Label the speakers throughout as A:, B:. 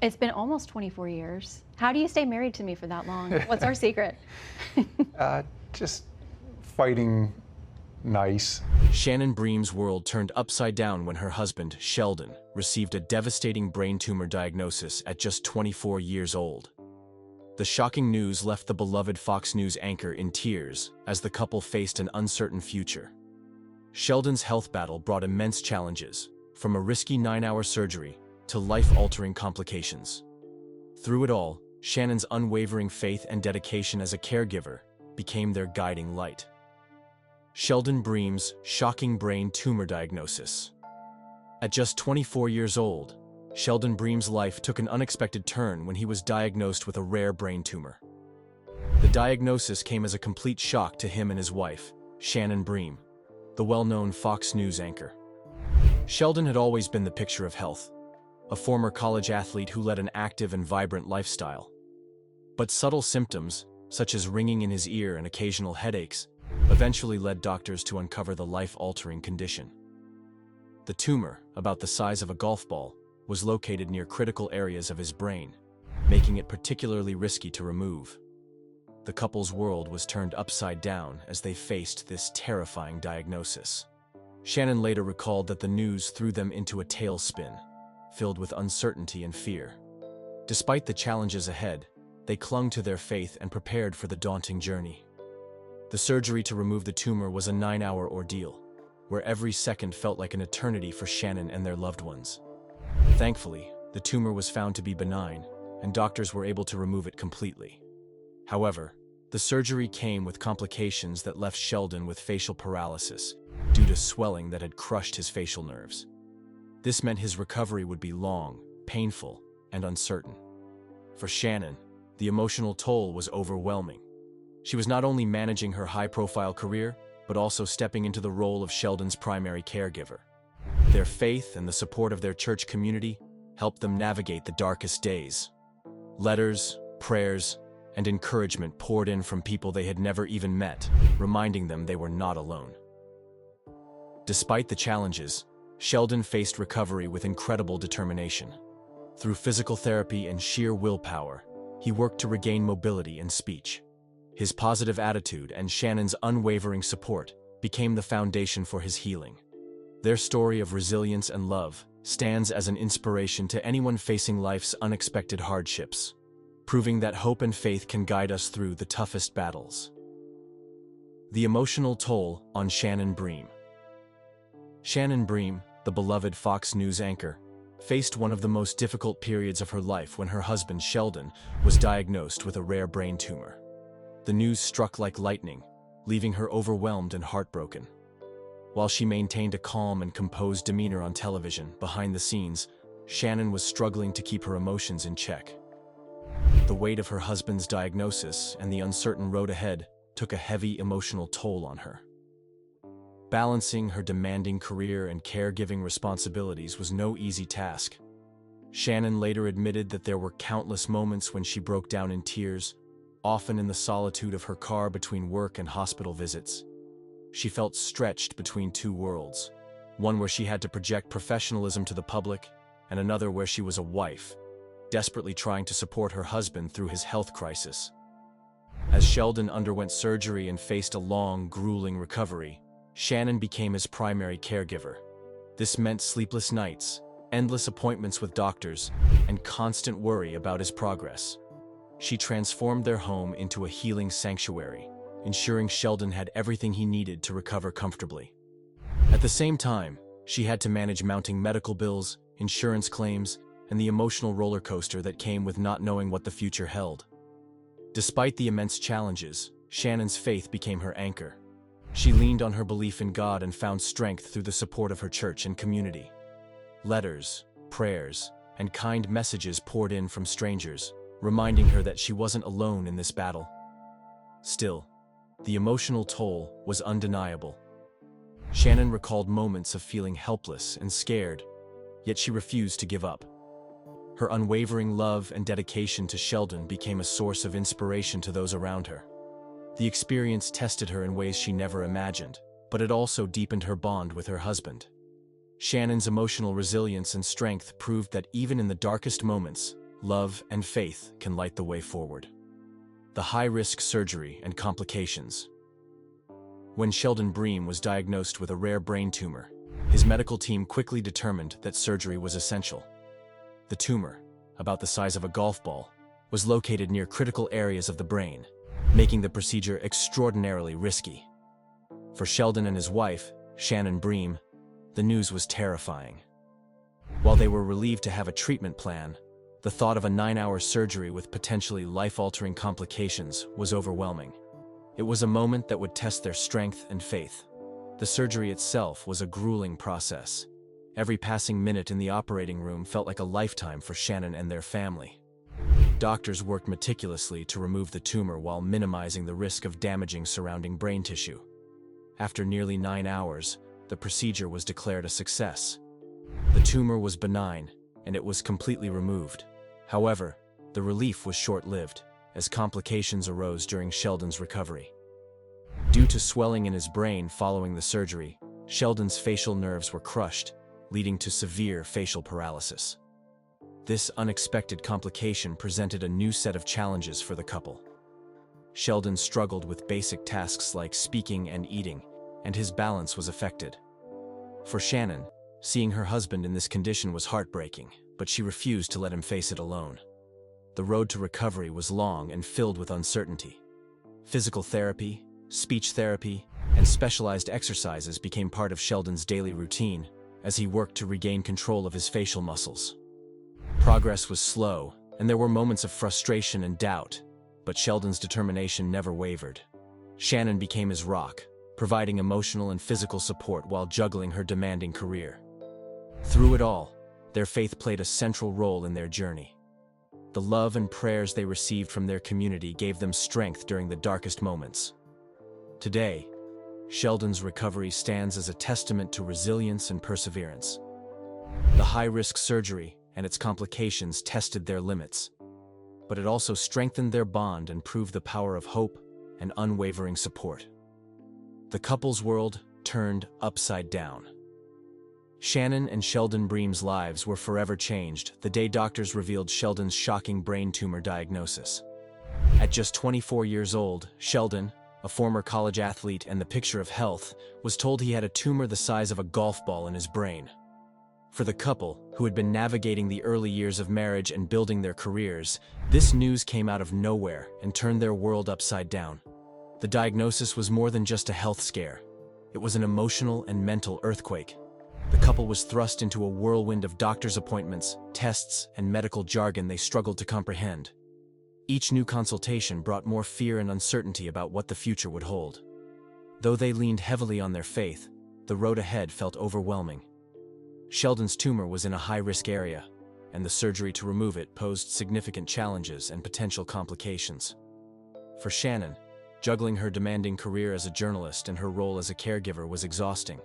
A: It's been almost 24 years. How do you stay married to me for that long? What's our secret?
B: Just fighting nice.
C: Shannon Bream's world turned upside down when her husband, Sheldon, received a devastating brain tumor diagnosis at just 24 years old. The shocking news left the beloved Fox News anchor in tears as the couple faced an uncertain future. Sheldon's health battle brought immense challenges, from a risky 9-hour surgery to life-altering complications. Through it all, Shannon's unwavering faith and dedication as a caregiver became their guiding light. Sheldon Bream's shocking brain tumor diagnosis. At just 24 years old, Sheldon Bream's life took an unexpected turn when he was diagnosed with a rare brain tumor. The diagnosis came as a complete shock to him and his wife, Shannon Bream, the well-known Fox News anchor. Sheldon had always been the picture of health, a former college athlete who led an active and vibrant lifestyle. But subtle symptoms, such as ringing in his ear and occasional headaches, eventually led doctors to uncover the life-altering condition. The tumor, about the size of a golf ball, was located near critical areas of his brain, making it particularly risky to remove. The couple's world was turned upside down as they faced this terrifying diagnosis. Shannon later recalled that the news threw them into a tailspin, filled with uncertainty and fear. Despite the challenges ahead, they clung to their faith and prepared for the daunting journey. The surgery to remove the tumor was a 9-hour ordeal, where every second felt like an eternity for Shannon and their loved ones. Thankfully, the tumor was found to be benign, and doctors were able to remove it completely. However, the surgery came with complications that left Sheldon with facial paralysis due to swelling that had crushed his facial nerves. This meant his recovery would be long, painful, and uncertain. For Shannon, the emotional toll was overwhelming. She was not only managing her high-profile career, but also stepping into the role of Sheldon's primary caregiver. Their faith and the support of their church community helped them navigate the darkest days. Letters, prayers, and encouragement poured in from people they had never even met, reminding them they were not alone. Despite the challenges, Sheldon faced recovery with incredible determination. Through physical therapy and sheer willpower, he worked to regain mobility and speech. His positive attitude and Shannon's unwavering support became the foundation for his healing. Their story of resilience and love stands as an inspiration to anyone facing life's unexpected hardships, proving that hope and faith can guide us through the toughest battles. The emotional toll on Shannon Bream. Shannon Bream, the beloved Fox News anchor, faced one of the most difficult periods of her life when her husband Sheldon was diagnosed with a rare brain tumor. The news struck like lightning, leaving her overwhelmed and heartbroken. While she maintained a calm and composed demeanor on television, behind the scenes, Shannon was struggling to keep her emotions in check. The weight of her husband's diagnosis and the uncertain road ahead took a heavy emotional toll on her. Balancing her demanding career and caregiving responsibilities was no easy task. Shannon later admitted that there were countless moments when she broke down in tears, often in the solitude of her car between work and hospital visits. She felt stretched between two worlds, one where she had to project professionalism to the public, and another where she was a wife, desperately trying to support her husband through his health crisis. As Sheldon underwent surgery and faced a long, grueling recovery, Shannon became his primary caregiver. This meant sleepless nights, endless appointments with doctors, and constant worry about his progress. She transformed their home into a healing sanctuary, ensuring Sheldon had everything he needed to recover comfortably. At the same time, she had to manage mounting medical bills, insurance claims, and the emotional roller coaster that came with not knowing what the future held. Despite the immense challenges, Shannon's faith became her anchor. She leaned on her belief in God and found strength through the support of her church and community. Letters, prayers, and kind messages poured in from strangers, reminding her that she wasn't alone in this battle. Still, the emotional toll was undeniable. Shannon recalled moments of feeling helpless and scared, yet she refused to give up. Her unwavering love and dedication to Sheldon became a source of inspiration to those around her. The experience tested her in ways she never imagined, but it also deepened her bond with her husband. Shannon's emotional resilience and strength proved that even in the darkest moments, love, and faith can light the way forward. The high-risk surgery and complications. When Sheldon Bream was diagnosed with a rare brain tumor, his medical team quickly determined that surgery was essential. The tumor, about the size of a golf ball, was located near critical areas of the brain, making the procedure extraordinarily risky. For Sheldon and his wife, Shannon Bream, the news was terrifying. While they were relieved to have a treatment plan, the thought of a 9-hour surgery with potentially life-altering complications was overwhelming. It was a moment that would test their strength and faith. The surgery itself was a grueling process. Every passing minute in the operating room felt like a lifetime for Shannon and their family. Doctors worked meticulously to remove the tumor while minimizing the risk of damaging surrounding brain tissue. After nearly 9 hours, the procedure was declared a success. The tumor was benign, and it was completely removed. However, the relief was short-lived, as complications arose during Sheldon's recovery. Due to swelling in his brain following the surgery, Sheldon's facial nerves were crushed, leading to severe facial paralysis. This unexpected complication presented a new set of challenges for the couple. Sheldon struggled with basic tasks like speaking and eating, and his balance was affected. For Shannon, seeing her husband in this condition was heartbreaking, but she refused to let him face it alone. The road to recovery was long and filled with uncertainty. Physical therapy, speech therapy, and specialized exercises became part of Sheldon's daily routine as he worked to regain control of his facial muscles. Progress was slow, and there were moments of frustration and doubt, but Sheldon's determination never wavered. Shannon became his rock, providing emotional and physical support while juggling her demanding career. Through it all, their faith played a central role in their journey. The love and prayers they received from their community gave them strength during the darkest moments. Today, Sheldon's recovery stands as a testament to resilience and perseverance. The high-risk surgery and its complications tested their limits, but it also strengthened their bond and proved the power of hope and unwavering support. The couple's world turned upside down. Shannon and Sheldon Bream's lives were forever changed the day doctors revealed Sheldon's shocking brain tumor diagnosis. At just 24 years old, Sheldon, a former college athlete and the picture of health, was told he had a tumor the size of a golf ball in his brain. For the couple, who had been navigating the early years of marriage and building their careers, this news came out of nowhere and turned their world upside down. The diagnosis was more than just a health scare. It was an emotional and mental earthquake. The couple was thrust into a whirlwind of doctor's appointments, tests, and medical jargon they struggled to comprehend. Each new consultation brought more fear and uncertainty about what the future would hold. Though they leaned heavily on their faith, the road ahead felt overwhelming. Sheldon's tumor was in a high-risk area, and the surgery to remove it posed significant challenges and potential complications. For Shannon, juggling her demanding career as a journalist and her role as a caregiver was exhausting.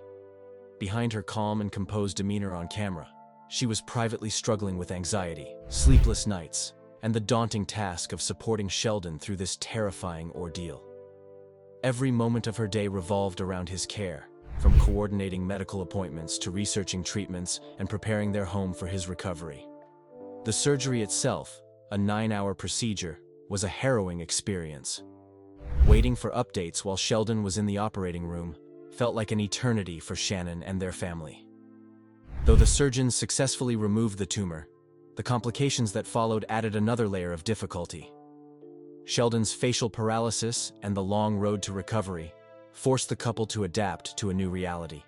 C: Behind her calm and composed demeanor on camera, she was privately struggling with anxiety, sleepless nights, and the daunting task of supporting Sheldon through this terrifying ordeal. Every moment of her day revolved around his care, from coordinating medical appointments to researching treatments and preparing their home for his recovery. The surgery itself, a 9-hour procedure, was a harrowing experience. Waiting for updates while Sheldon was in the operating room felt like an eternity for Shannon and their family. Though the surgeons successfully removed the tumor, the complications that followed added another layer of difficulty. Sheldon's facial paralysis and the long road to recovery forced the couple to adapt to a new reality.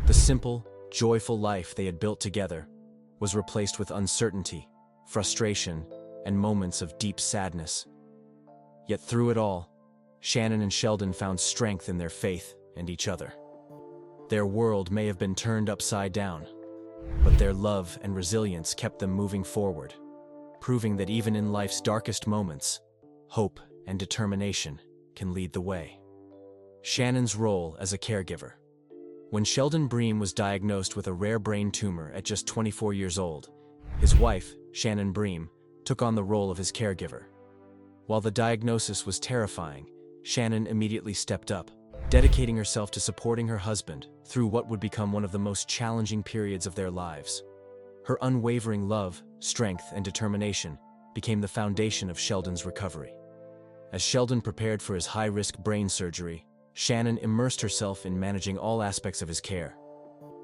C: The simple, joyful life they had built together was replaced with uncertainty, frustration, and moments of deep sadness. Yet through it all, Shannon and Sheldon found strength in their faith and each other. Their world may have been turned upside down, but their love and resilience kept them moving forward, proving that even in life's darkest moments, hope and determination can lead the way. Shannon's role as a caregiver. When Sheldon Bream was diagnosed with a rare brain tumor at just 24 years old, his wife, Shannon Bream, took on the role of his caregiver. While the diagnosis was terrifying, Shannon immediately stepped up, dedicating herself to supporting her husband through what would become one of the most challenging periods of their lives. Her unwavering love, strength, and determination became the foundation of Sheldon's recovery. As Sheldon prepared for his high-risk brain surgery, Shannon immersed herself in managing all aspects of his care.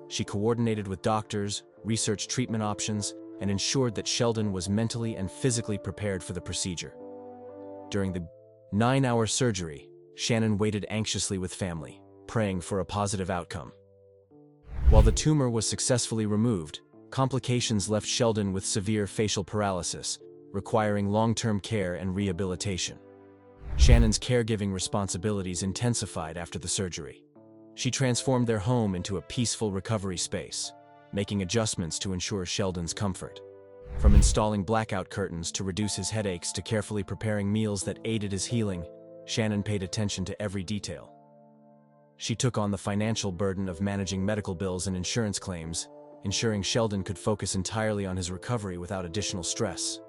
C: She coordinated with doctors, researched treatment options, and ensured that Sheldon was mentally and physically prepared for the procedure. During the 9-hour surgery, Shannon waited anxiously with family, praying for a positive outcome. While the tumor was successfully removed, complications left Sheldon with severe facial paralysis, requiring long-term care and rehabilitation. Shannon's caregiving responsibilities intensified after the surgery. She transformed their home into a peaceful recovery space, making adjustments to ensure Sheldon's comfort. From installing blackout curtains to reduce his headaches to carefully preparing meals that aided his healing, Shannon paid attention to every detail. She took on the financial burden of managing medical bills and insurance claims, ensuring Sheldon could focus entirely on his recovery without additional stress.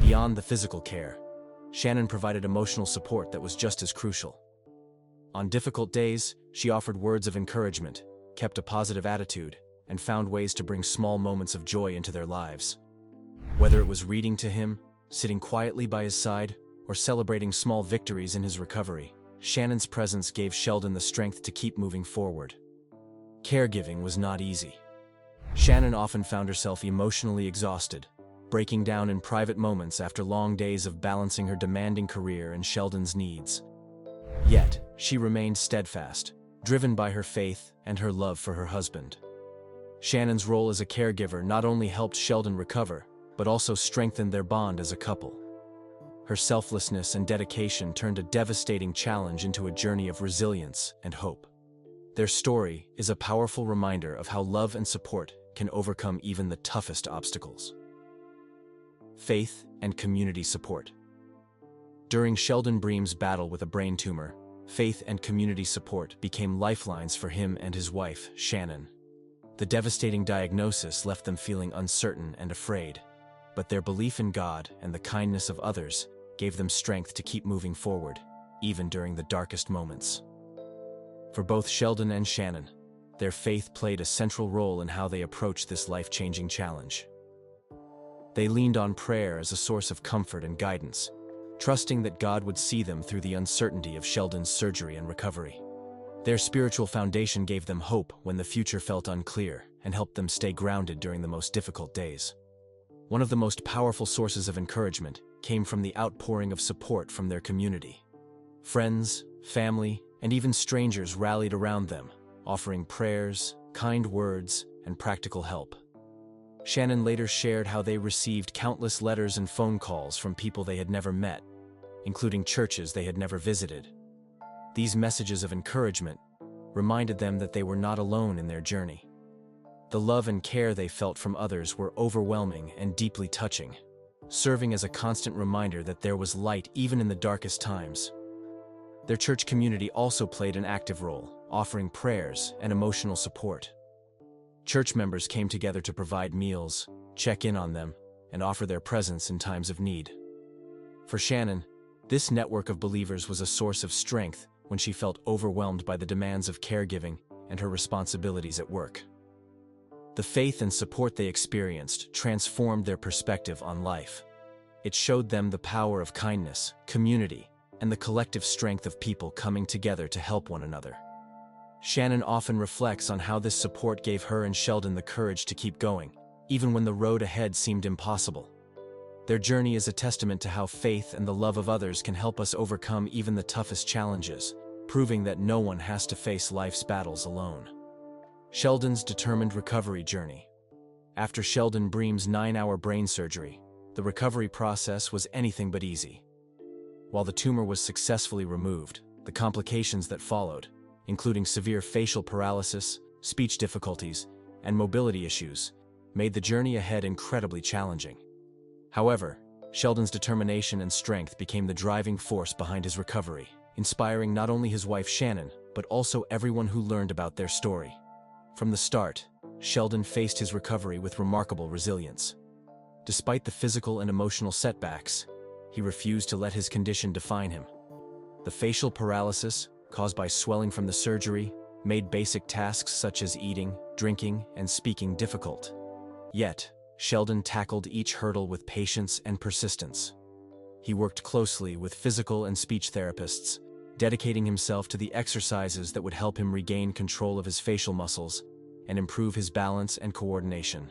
C: Beyond the physical care, Shannon provided emotional support that was just as crucial. On difficult days, she offered words of encouragement, kept a positive attitude, and found ways to bring small moments of joy into their lives. Whether it was reading to him, sitting quietly by his side, or celebrating small victories in his recovery, Shannon's presence gave Sheldon the strength to keep moving forward. Caregiving was not easy. Shannon often found herself emotionally exhausted, breaking down in private moments after long days of balancing her demanding career and Sheldon's needs. Yet, she remained steadfast, driven by her faith and her love for her husband. Shannon's role as a caregiver not only helped Sheldon recover, but also strengthened their bond as a couple. Her selflessness and dedication turned a devastating challenge into a journey of resilience and hope. Their story is a powerful reminder of how love and support can overcome even the toughest obstacles. Faith and community support. During Sheldon Bream's battle with a brain tumor, faith and community support became lifelines for him and his wife, Shannon. The devastating diagnosis left them feeling uncertain and afraid, but their belief in God and the kindness of others gave them strength to keep moving forward, even during the darkest moments. For both Sheldon and Shannon, their faith played a central role in how they approached this life-changing challenge. They leaned on prayer as a source of comfort and guidance, trusting that God would see them through the uncertainty of Sheldon's surgery and recovery. Their spiritual foundation gave them hope when the future felt unclear and helped them stay grounded during the most difficult days. One of the most powerful sources of encouragement came from the outpouring of support from their community. Friends, family, and even strangers rallied around them, offering prayers, kind words, and practical help. Shannon later shared how they received countless letters and phone calls from people they had never met, including churches they had never visited. These messages of encouragement reminded them that they were not alone in their journey. The love and care they felt from others were overwhelming and deeply touching, serving as a constant reminder that there was light even in the darkest times. Their church community also played an active role, offering prayers and emotional support. Church members came together to provide meals, check in on them, and offer their presence in times of need. For Shannon, this network of believers was a source of strength when she felt overwhelmed by the demands of caregiving and her responsibilities at work. The faith and support they experienced transformed their perspective on life. It showed them the power of kindness, community, and the collective strength of people coming together to help one another. Shannon often reflects on how this support gave her and Sheldon the courage to keep going, even when the road ahead seemed impossible. Their journey is a testament to how faith and the love of others can help us overcome even the toughest challenges, proving that no one has to face life's battles alone. Sheldon's determined recovery journey. After Sheldon Bream's 9-hour brain surgery, the recovery process was anything but easy. While the tumor was successfully removed, the complications that followed, including severe facial paralysis, speech difficulties, and mobility issues, made the journey ahead incredibly challenging. However, Sheldon's determination and strength became the driving force behind his recovery, inspiring not only his wife Shannon, but also everyone who learned about their story. From the start, Sheldon faced his recovery with remarkable resilience. Despite the physical and emotional setbacks, he refused to let his condition define him. The facial paralysis, caused by swelling from the surgery, made basic tasks such as eating, drinking, and speaking difficult. Yet, Sheldon tackled each hurdle with patience and persistence. He worked closely with physical and speech therapists, dedicating himself to the exercises that would help him regain control of his facial muscles and improve his balance and coordination.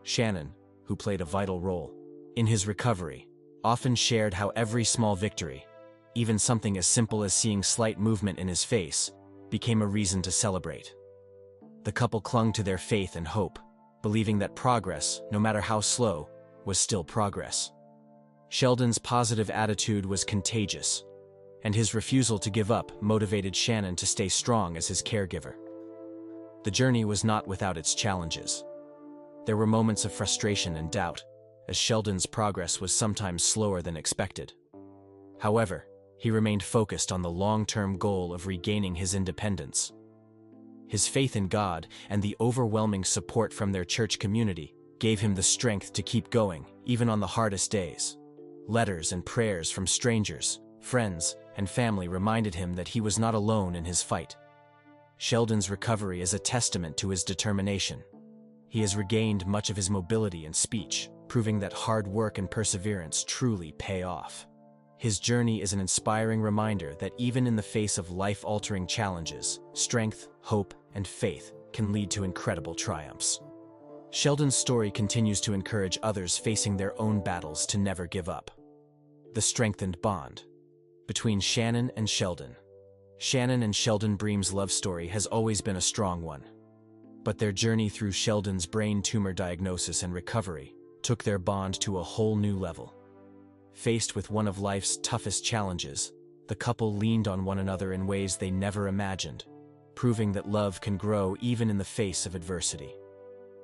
C: Shannon, who played a vital role in his recovery, often shared how every small victory, even something as simple as seeing slight movement in his face, became a reason to celebrate. The couple clung to their faith and hope, believing that progress, no matter how slow, was still progress. Sheldon's positive attitude was contagious, and his refusal to give up motivated Shannon to stay strong as his caregiver. The journey was not without its challenges. There were moments of frustration and doubt, as Sheldon's progress was sometimes slower than expected. However, he remained focused on the long-term goal of regaining his independence. His faith in God and the overwhelming support from their church community gave him the strength to keep going, even on the hardest days. Letters and prayers from strangers, friends, and family reminded him that he was not alone in his fight. Sheldon's recovery is a testament to his determination. He has regained much of his mobility and speech, proving that hard work and perseverance truly pay off. His journey is an inspiring reminder that even in the face of life-altering challenges, strength, hope, and faith can lead to incredible triumphs. Sheldon's story continues to encourage others facing their own battles to never give up. The strengthened bond between Shannon and Sheldon. Shannon and Sheldon Bream's love story has always been a strong one. But their journey through Sheldon's brain tumor diagnosis and recovery took their bond to a whole new level. Faced with one of life's toughest challenges, the couple leaned on one another in ways they never imagined, proving that love can grow even in the face of adversity.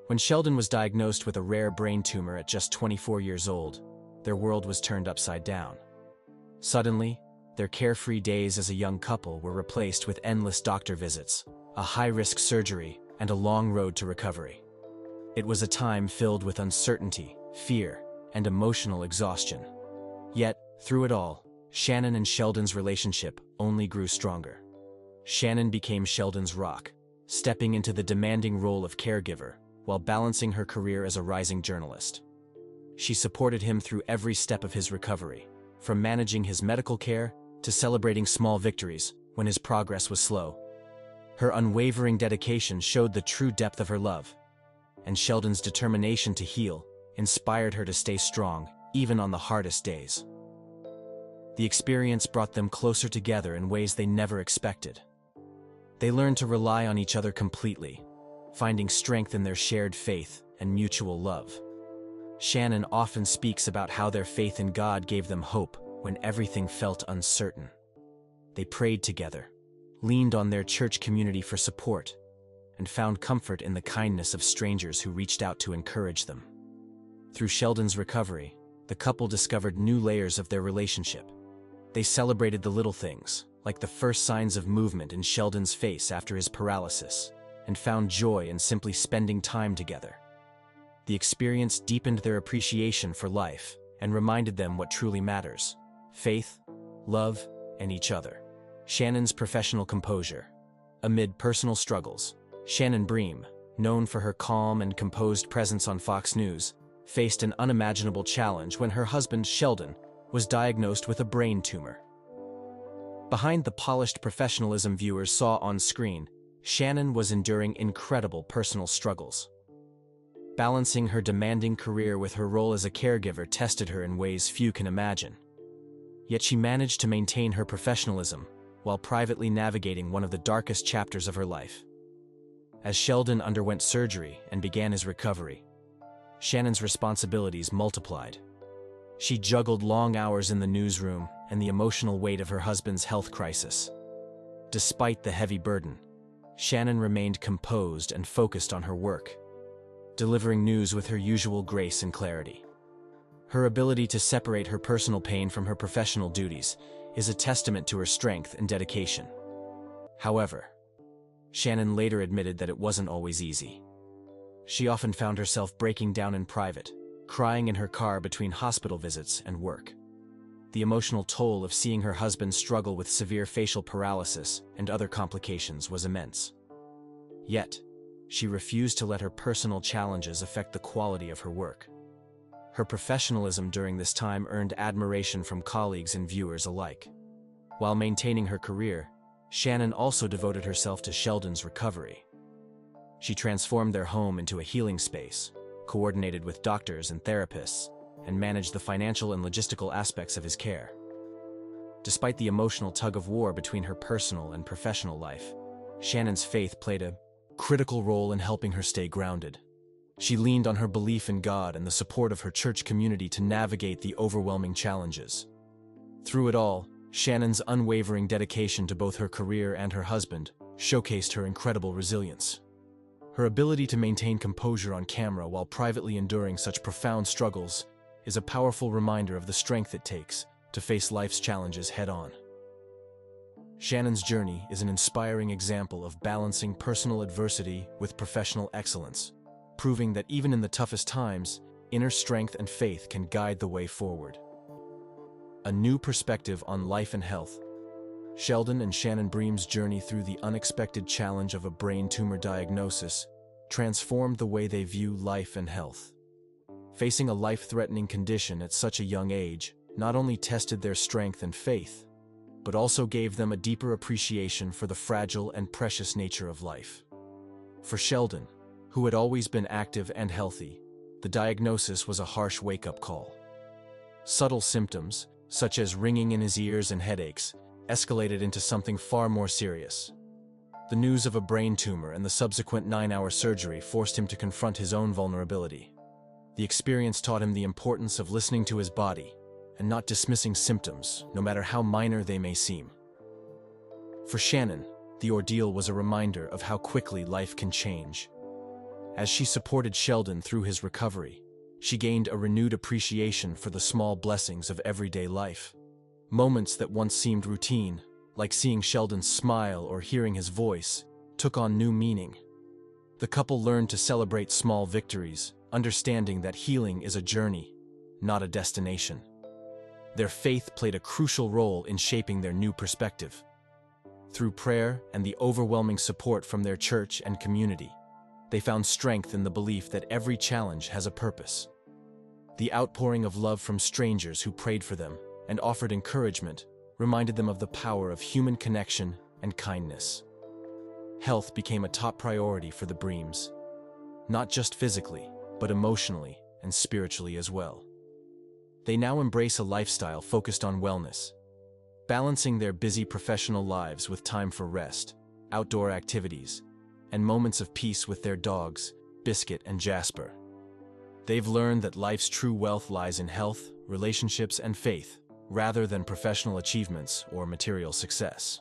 C: When Sheldon was diagnosed with a rare brain tumor at just 24 years old, their world was turned upside down. Suddenly, their carefree days as a young couple were replaced with endless doctor visits, a high-risk surgery, and a long road to recovery. It was a time filled with uncertainty, fear, and emotional exhaustion. Yet, through it all, Shannon and Sheldon's relationship only grew stronger. Shannon became Sheldon's rock, stepping into the demanding role of caregiver while balancing her career as a rising journalist. She supported him through every step of his recovery, from managing his medical care to celebrating small victories when his progress was slow. Her unwavering dedication showed the true depth of her love, and Sheldon's determination to heal inspired her to stay strong even on the hardest days. The experience brought them closer together in ways they never expected. They learned to rely on each other completely, finding strength in their shared faith and mutual love. Shannon often speaks about how their faith in God gave them hope when everything felt uncertain. They prayed together, leaned on their church community for support, and found comfort in the kindness of strangers who reached out to encourage them. Through Sheldon's recovery, the couple discovered new layers of their relationship. They celebrated the little things, like the first signs of movement in Sheldon's face after his paralysis, and found joy in simply spending time together. The experience deepened their appreciation for life and reminded them what truly matters: faith, love, and each other. Shannon's professional composure. Amid personal struggles, Shannon Bream, known for her calm and composed presence on Fox News, faced an unimaginable challenge when her husband, Sheldon, was diagnosed with a brain tumor. Behind the polished professionalism viewers saw on screen, Shannon was enduring incredible personal struggles. Balancing her demanding career with her role as a caregiver tested her in ways few can imagine. Yet she managed to maintain her professionalism while privately navigating one of the darkest chapters of her life. As Sheldon underwent surgery and began his recovery, Shannon's responsibilities multiplied. She juggled long hours in the newsroom and the emotional weight of her husband's health crisis. Despite the heavy burden, Shannon remained composed and focused on her work, delivering news with her usual grace and clarity. Her ability to separate her personal pain from her professional duties is a testament to her strength and dedication. However, Shannon later admitted that it wasn't always easy. She often found herself breaking down in private, crying in her car between hospital visits and work. The emotional toll of seeing her husband struggle with severe facial paralysis and other complications was immense. Yet, she refused to let her personal challenges affect the quality of her work. Her professionalism during this time earned admiration from colleagues and viewers alike. While maintaining her career, Shannon also devoted herself to Sheldon's recovery. She transformed their home into a healing space, coordinated with doctors and therapists, and managed the financial and logistical aspects of his care. Despite the emotional tug-of-war between her personal and professional life, Shannon's faith played a critical role in helping her stay grounded. She leaned on her belief in God and the support of her church community to navigate the overwhelming challenges. Through it all, Shannon's unwavering dedication to both her career and her husband showcased her incredible resilience. Her ability to maintain composure on camera while privately enduring such profound struggles is a powerful reminder of the strength it takes to face life's challenges head-on. Shannon's journey is an inspiring example of balancing personal adversity with professional excellence, proving that even in the toughest times, inner strength and faith can guide the way forward. A new perspective on life and health. Sheldon and Shannon Bream's journey through the unexpected challenge of a brain tumor diagnosis transformed the way they view life and health. Facing a life-threatening condition at such a young age not only tested their strength and faith, but also gave them a deeper appreciation for the fragile and precious nature of life. For Sheldon, who had always been active and healthy, the diagnosis was a harsh wake-up call. Subtle symptoms, such as ringing in his ears and headaches, escalated into something far more serious. The news of a brain tumor and the subsequent 9-hour surgery forced him to confront his own vulnerability. The experience taught him the importance of listening to his body and not dismissing symptoms, no matter how minor they may seem. For Shannon, the ordeal was a reminder of how quickly life can change. As she supported Sheldon through his recovery, she gained a renewed appreciation for the small blessings of everyday life. Moments that once seemed routine, like seeing Sheldon smile or hearing his voice, took on new meaning. The couple learned to celebrate small victories, understanding that healing is a journey, not a destination. Their faith played a crucial role in shaping their new perspective. Through prayer and the overwhelming support from their church and community, they found strength in the belief that every challenge has a purpose. The outpouring of love from strangers who prayed for them and offered encouragement reminded them of the power of human connection and kindness. Health became a top priority for the Breams, not just physically, but emotionally and spiritually as well. They now embrace a lifestyle focused on wellness, balancing their busy professional lives with time for rest, outdoor activities, and moments of peace with their dogs, Biscuit and Jasper. They've learned that life's true wealth lies in health, relationships, and faith, rather than professional achievements or material success.